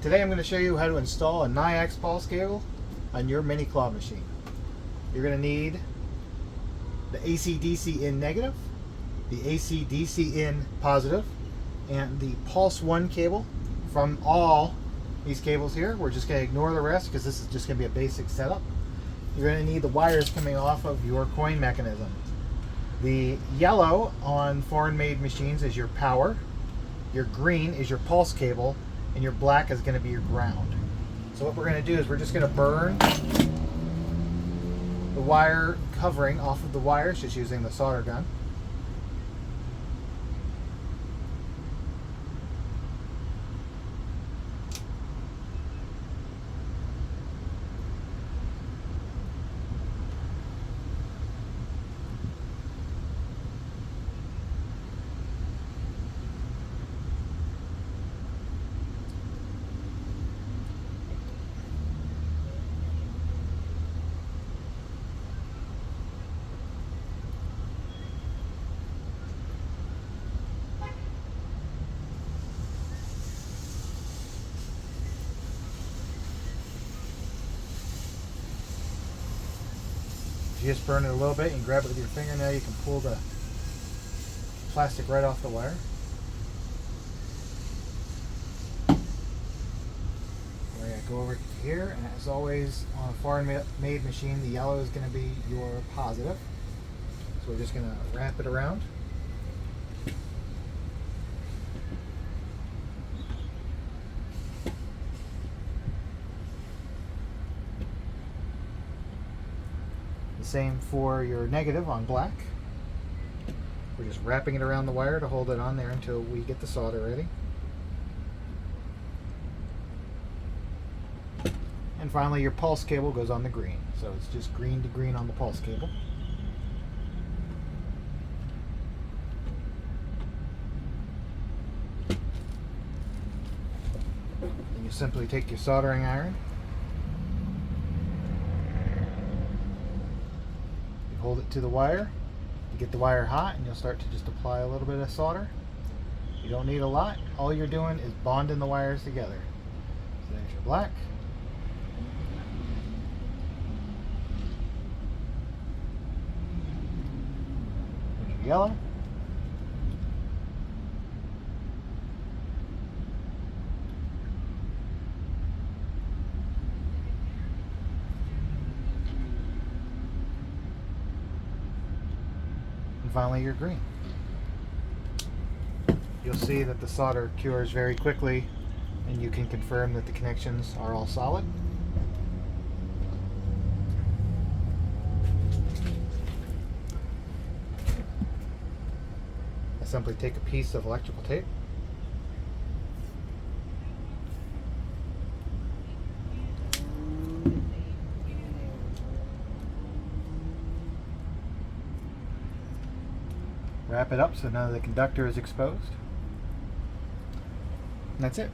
Today I'm going to show you how to install a nayax pulse cable on your mini claw machine. You're going to need the AC/DC in negative, the AC/DC in positive, and the pulse 1 cable. From all these cables here, we're just going to ignore the rest because this is just going to be a basic setup. You're going to need the wires coming off of your coin mechanism. The yellow on foreign made machines is your power, your green is your pulse cable, and your black is going to be your ground. So what we're going to do is we're just going to burn the wire covering off of the wires just using the solder gun. You just burn it a little bit and grab it with your fingernail. You can pull the plastic right off the wire. We're going to go over here, and as always on a foreign made machine, the yellow is going to be your positive. So we're just going to wrap it around. Same for your negative on black. We're just wrapping it around the wire to hold it on there until we get the solder ready. And finally your pulse cable goes on the green. So it's just green to green on the pulse cable. And you simply take your soldering iron, hold it to the wire, you get the wire hot, and you'll start to just apply a little bit of solder. You don't need a lot. All you're doing is bonding the wires together. So there's your black. There's your yellow. Finally your green. You'll see that the solder cures very quickly, and you can confirm that the connections are all solid. I simply take a piece of electrical tape, wrap it up so none of the conductor is exposed. And that's it.